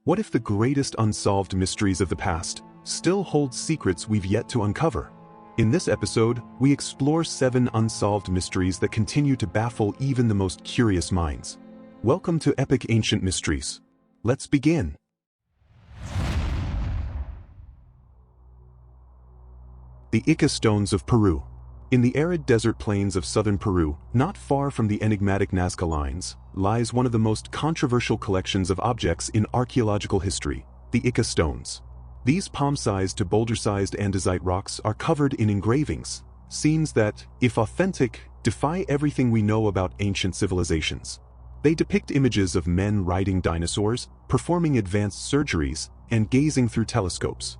What if the greatest unsolved mysteries of the past still hold secrets we've yet to uncover? In this episode, we explore 7 unsolved mysteries that continue to baffle even the most curious minds. Welcome to Epoch Ancient Mysteries. Let's begin. The Ica Stones of Peru. In the arid desert plains of southern Peru, not far from the enigmatic Nazca lines, lies one of the most controversial collections of objects in archaeological history, the Ica Stones. These palm-sized to boulder-sized andesite rocks are covered in engravings, scenes that, if authentic, defy everything we know about ancient civilizations. They depict images of men riding dinosaurs, performing advanced surgeries, and gazing through telescopes.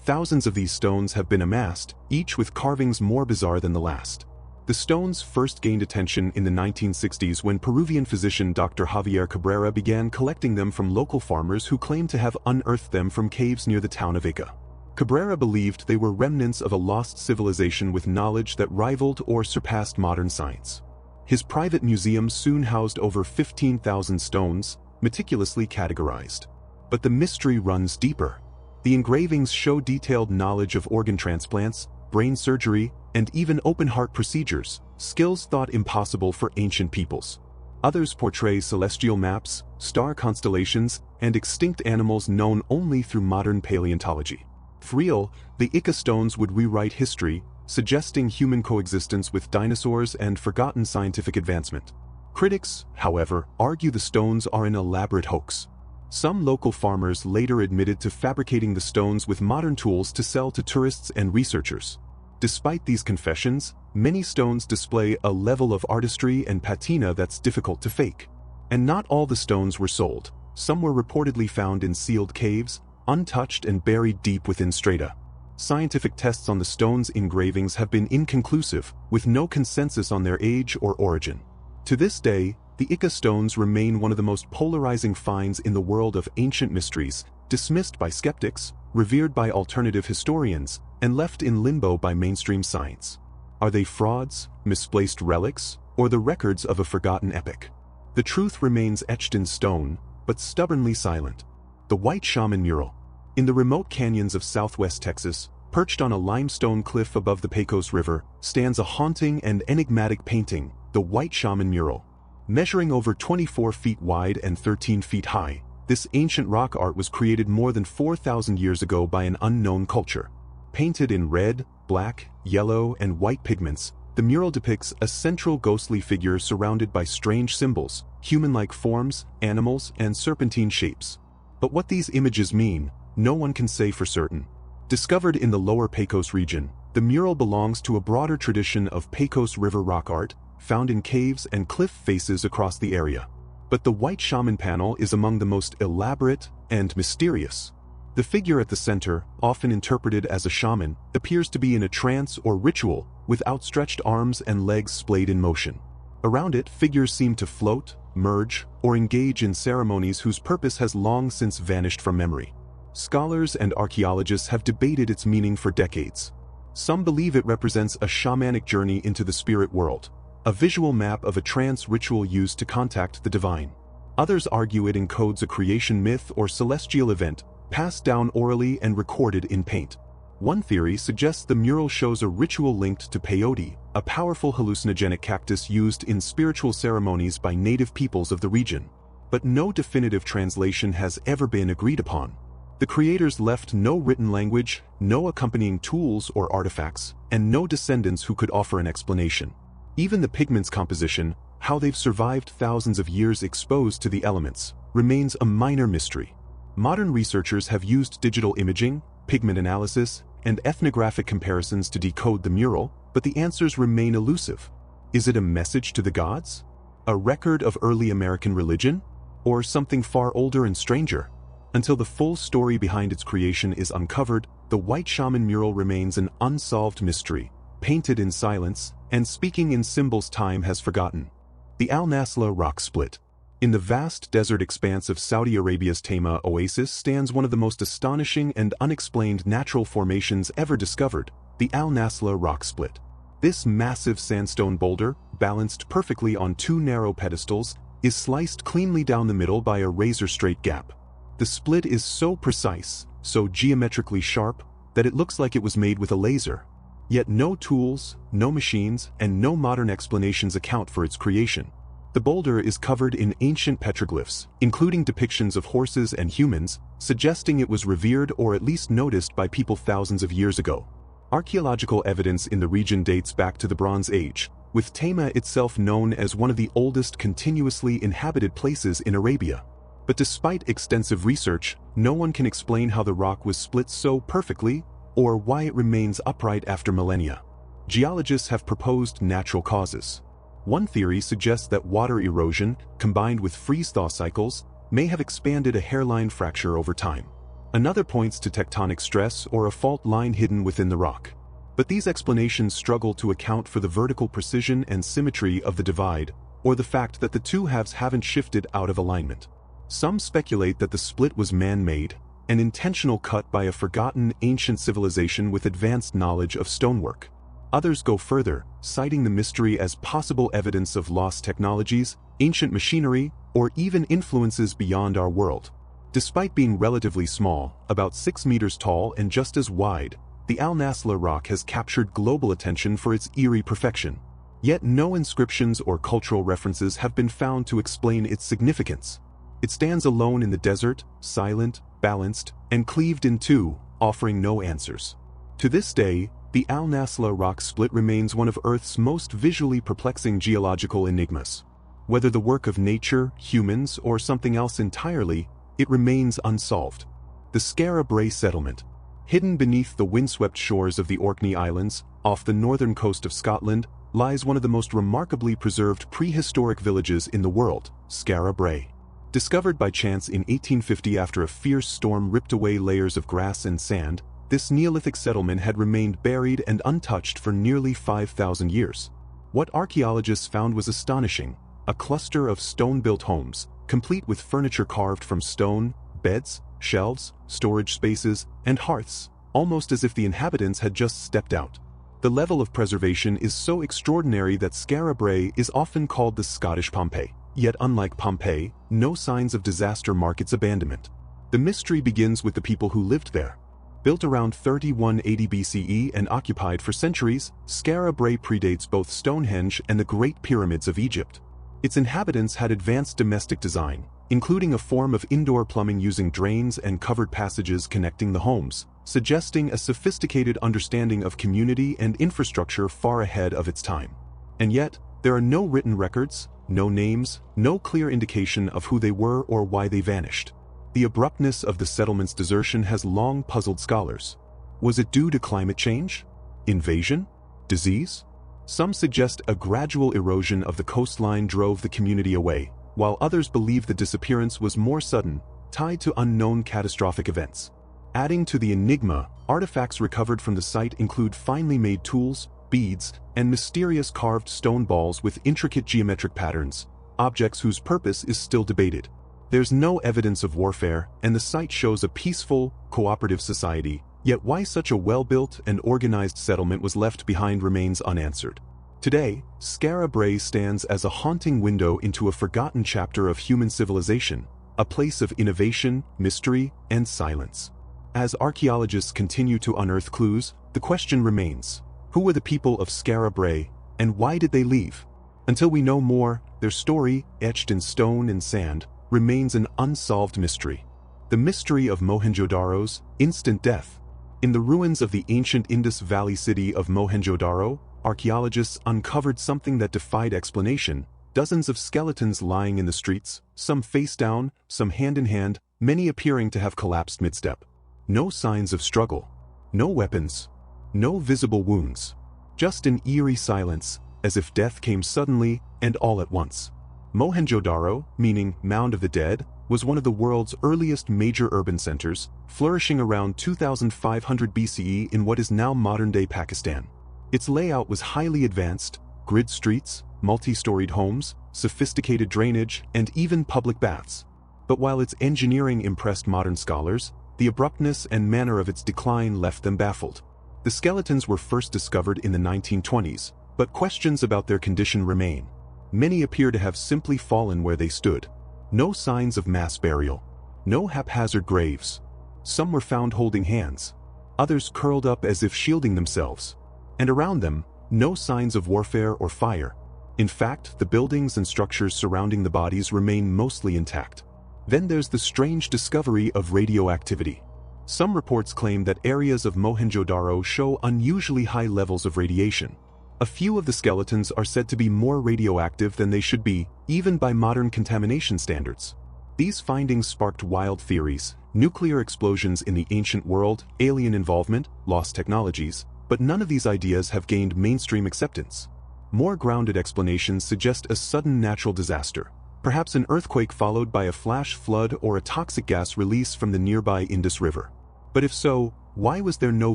Thousands of these stones have been amassed, each with carvings more bizarre than the last. The stones first gained attention in the 1960s when Peruvian physician Dr. Javier Cabrera began collecting them from local farmers who claimed to have unearthed them from caves near the town of Ica. Cabrera believed they were remnants of a lost civilization with knowledge that rivaled or surpassed modern science. His private museum soon housed over 15,000 stones, meticulously categorized. But the mystery runs deeper. The engravings show detailed knowledge of organ transplants, brain surgery, and even open-heart procedures, skills thought impossible for ancient peoples. Others portray celestial maps, star constellations, and extinct animals known only through modern paleontology. For real, the Ica stones would rewrite history, suggesting human coexistence with dinosaurs and forgotten scientific advancement. Critics, however, argue the stones are an elaborate hoax. Some local farmers later admitted to fabricating the stones with modern tools to sell to tourists and researchers. Despite these confessions, many stones display a level of artistry and patina that's difficult to fake. And not all the stones were sold. Some were reportedly found in sealed caves, untouched and buried deep within strata. Scientific tests on the stones' engravings have been inconclusive, with no consensus on their age or origin. To this day, the Ica stones remain one of the most polarizing finds in the world of ancient mysteries, dismissed by skeptics, revered by alternative historians, and left in limbo by mainstream science. Are they frauds, misplaced relics, or the records of a forgotten epoch? The truth remains etched in stone, but stubbornly silent. The White Shaman Mural. In the remote canyons of southwest Texas, perched on a limestone cliff above the Pecos River, stands a haunting and enigmatic painting, the White Shaman Mural. Measuring over 24 feet wide and 13 feet high, this ancient rock art was created more than 4,000 years ago by an unknown culture. Painted in red, black, yellow, and white pigments, the mural depicts a central ghostly figure surrounded by strange symbols, human-like forms, animals, and serpentine shapes. But what these images mean, no one can say for certain. Discovered in the lower Pecos region, the mural belongs to a broader tradition of Pecos River rock art, found in caves and cliff faces across the area. But the White Shaman panel is among the most elaborate and mysterious. The figure at the center, often interpreted as a shaman, appears to be in a trance or ritual, with outstretched arms and legs splayed in motion. Around it, figures seem to float, merge, or engage in ceremonies whose purpose has long since vanished from memory. Scholars and archaeologists have debated its meaning for decades. Some believe it represents a shamanic journey into the spirit world, a visual map of a trance ritual used to contact the divine. Others argue it encodes a creation myth or celestial event, passed down orally and recorded in paint. One theory suggests the mural shows a ritual linked to peyote, a powerful hallucinogenic cactus used in spiritual ceremonies by native peoples of the region. But no definitive translation has ever been agreed upon. The creators left no written language, no accompanying tools or artifacts, and no descendants who could offer an explanation. Even the pigment's composition, how they've survived thousands of years exposed to the elements, remains a minor mystery. Modern researchers have used digital imaging, pigment analysis, and ethnographic comparisons to decode the mural, but the answers remain elusive. Is it a message to the gods? A record of early American religion? Or something far older and stranger? Until the full story behind its creation is uncovered, the White Shaman mural remains an unsolved mystery, painted in silence, and speaking in symbols time has forgotten. The Al Nasla Rock Split. In the vast desert expanse of Saudi Arabia's Tama Oasis stands one of the most astonishing and unexplained natural formations ever discovered, the Al Nasla Rock Split. This massive sandstone boulder, balanced perfectly on 2 narrow pedestals, is sliced cleanly down the middle by a razor-straight gap. The split is so precise, so geometrically sharp, that it looks like it was made with a laser. Yet no tools, no machines, and no modern explanations account for its creation. The boulder is covered in ancient petroglyphs, including depictions of horses and humans, suggesting it was revered or at least noticed by people thousands of years ago. Archaeological evidence in the region dates back to the Bronze Age, with Tama itself known as one of the oldest continuously inhabited places in Arabia. But despite extensive research, no one can explain how the rock was split so perfectly, or why it remains upright after millennia. Geologists have proposed natural causes. One theory suggests that water erosion, combined with freeze-thaw cycles, may have expanded a hairline fracture over time. Another points to tectonic stress or a fault line hidden within the rock. But these explanations struggle to account for the vertical precision and symmetry of the divide, or the fact that the two halves haven't shifted out of alignment. Some speculate that the split was man-made, an intentional cut by a forgotten ancient civilization with advanced knowledge of stonework. Others go further, citing the mystery as possible evidence of lost technologies, ancient machinery, or even influences beyond our world. Despite being relatively small, about 6 meters tall and just as wide, the Al Nasla rock has captured global attention for its eerie perfection. Yet no inscriptions or cultural references have been found to explain its significance. It stands alone in the desert, silent, balanced, and cleaved in two, offering no answers. To this day, the Al Nasla rock split remains one of Earth's most visually perplexing geological enigmas. Whether the work of nature, humans, or something else entirely, it remains unsolved. The Skara Brae settlement. Hidden beneath the windswept shores of the Orkney Islands, off the northern coast of Scotland, lies one of the most remarkably preserved prehistoric villages in the world, Skara Brae. Discovered by chance in 1850 after a fierce storm ripped away layers of grass and sand, this Neolithic settlement had remained buried and untouched for nearly 5,000 years. What archaeologists found was astonishing: a cluster of stone-built homes, complete with furniture carved from stone, beds, shelves, storage spaces, and hearths, almost as if the inhabitants had just stepped out. The level of preservation is so extraordinary that Skara Brae is often called the Scottish Pompeii. Yet unlike Pompeii, no signs of disaster mark its abandonment. The mystery begins with the people who lived there. Built around 3180 BCE and occupied for centuries, Skara Brae predates both Stonehenge and the Great Pyramids of Egypt. Its inhabitants had advanced domestic design, including a form of indoor plumbing using drains and covered passages connecting the homes, suggesting a sophisticated understanding of community and infrastructure far ahead of its time. And yet, there are no written records, no names, no clear indication of who they were or why they vanished. The abruptness of the settlement's desertion has long puzzled scholars. Was it due to climate change? Invasion? Disease? Some suggest a gradual erosion of the coastline drove the community away, while others believe the disappearance was more sudden, tied to unknown catastrophic events. Adding to the enigma, artifacts recovered from the site include finely made tools, beads, and mysterious carved stone balls with intricate geometric patterns, objects whose purpose is still debated. There's no evidence of warfare, and the site shows a peaceful, cooperative society, yet why such a well-built and organized settlement was left behind remains unanswered. Today, Skara Brae stands as a haunting window into a forgotten chapter of human civilization, a place of innovation, mystery, and silence. As archaeologists continue to unearth clues, the question remains: who were the people of Skara Brae, and why did they leave? Until we know more, their story, etched in stone and sand, remains an unsolved mystery. The mystery of Mohenjo-Daro's instant death. In the ruins of the ancient Indus Valley city of Mohenjo-Daro, archaeologists uncovered something that defied explanation: dozens of skeletons lying in the streets, some face down, some hand in hand, many appearing to have collapsed mid-step. No signs of struggle. No weapons. No visible wounds. Just an eerie silence, as if death came suddenly and all at once. Mohenjo-Daro, meaning Mound of the Dead, was one of the world's earliest major urban centers, flourishing around 2500 BCE in what is now modern-day Pakistan. Its layout was highly advanced: grid streets, multi-storied homes, sophisticated drainage, and even public baths. But while its engineering impressed modern scholars, the abruptness and manner of its decline left them baffled. The skeletons were first discovered in the 1920s, but questions about their condition remain. Many appear to have simply fallen where they stood. No signs of mass burial. No haphazard graves. Some were found holding hands. Others curled up as if shielding themselves. And around them, no signs of warfare or fire. In fact, the buildings and structures surrounding the bodies remain mostly intact. Then there's the strange discovery of radioactivity. Some reports claim that areas of Mohenjo-Daro show unusually high levels of radiation. A few of the skeletons are said to be more radioactive than they should be, even by modern contamination standards. These findings sparked wild theories: nuclear explosions in the ancient world, alien involvement, lost technologies, but none of these ideas have gained mainstream acceptance. More grounded explanations suggest a sudden natural disaster, perhaps an earthquake followed by a flash flood or a toxic gas release from the nearby Indus River. But if so, why was there no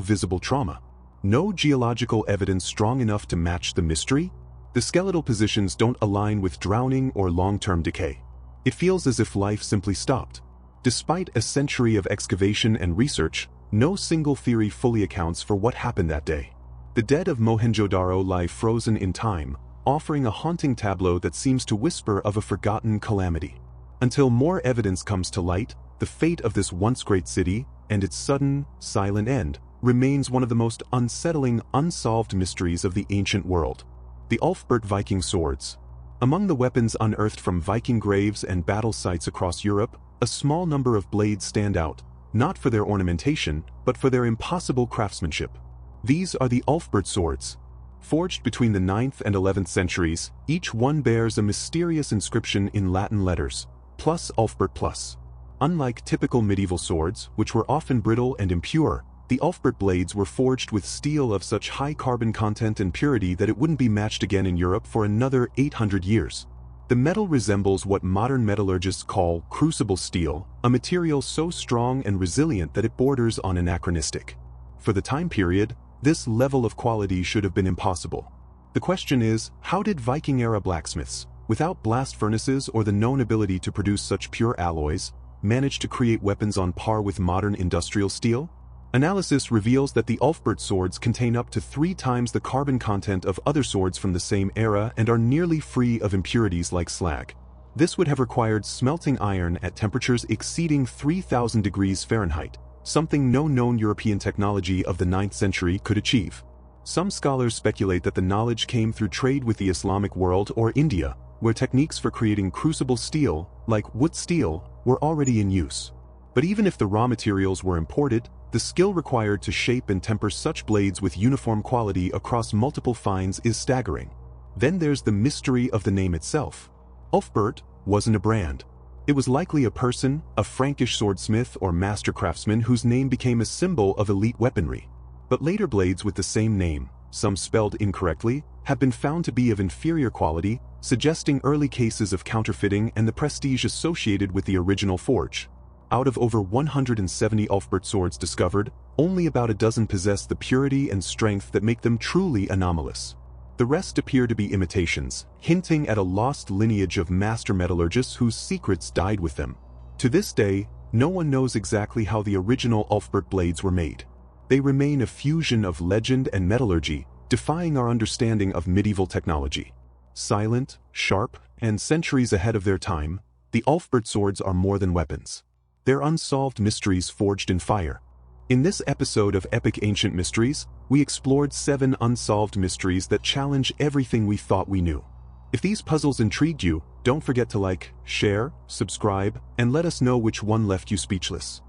visible trauma? No geological evidence strong enough to match the mystery? The skeletal positions don't align with drowning or long-term decay. It feels as if life simply stopped. Despite a century of excavation and research, no single theory fully accounts for what happened that day. The dead of Mohenjo-Daro lie frozen in time, offering a haunting tableau that seems to whisper of a forgotten calamity. Until more evidence comes to light, the fate of this once great city, and its sudden, silent end, remains one of the most unsettling, unsolved mysteries of the ancient world. The Ulfbert Viking swords. Among the weapons unearthed from Viking graves and battle sites across Europe, a small number of blades stand out, not for their ornamentation, but for their impossible craftsmanship. These are the Ulfbert swords. Forged between the 9th and 11th centuries, each one bears a mysterious inscription in Latin letters, plus Ulfbert plus. Unlike typical medieval swords, which were often brittle and impure, the Ulfbert blades were forged with steel of such high carbon content and purity that it wouldn't be matched again in Europe for another 800 years. The metal resembles what modern metallurgists call crucible steel, a material so strong and resilient that it borders on anachronistic. For the time period, this level of quality should have been impossible. The question is, how did Viking-era blacksmiths, without blast furnaces or the known ability to produce such pure alloys, manage to create weapons on par with modern industrial steel? Analysis reveals that the Ulfbert swords contain up to 3 times the carbon content of other swords from the same era and are nearly free of impurities like slag. This would have required smelting iron at temperatures exceeding 3,000 degrees Fahrenheit, something no known European technology of the 9th century could achieve. Some scholars speculate that the knowledge came through trade with the Islamic world or India, where techniques for creating crucible steel, like wood steel, were already in use. But even if the raw materials were imported, the skill required to shape and temper such blades with uniform quality across multiple finds is staggering. Then there's the mystery of the name itself. Ulfbert wasn't a brand. It was likely a person, a Frankish swordsmith or master craftsman whose name became a symbol of elite weaponry. But later blades with the same name, some spelled incorrectly, have been found to be of inferior quality, suggesting early cases of counterfeiting and the prestige associated with the original forge. Out of over 170 Ulfbert swords discovered, only about a dozen possess the purity and strength that make them truly anomalous. The rest appear to be imitations, hinting at a lost lineage of master metallurgists whose secrets died with them. To this day, no one knows exactly how the original Ulfbert blades were made. They remain a fusion of legend and metallurgy, defying our understanding of medieval technology. Silent, sharp, and centuries ahead of their time, the Ulfbert swords are more than weapons. They're unsolved mysteries forged in fire. In this episode of Epoch Ancient Mysteries, we explored 7 unsolved mysteries that challenge everything we thought we knew. If these puzzles intrigued you, don't forget to like, share, subscribe, and let us know which one left you speechless.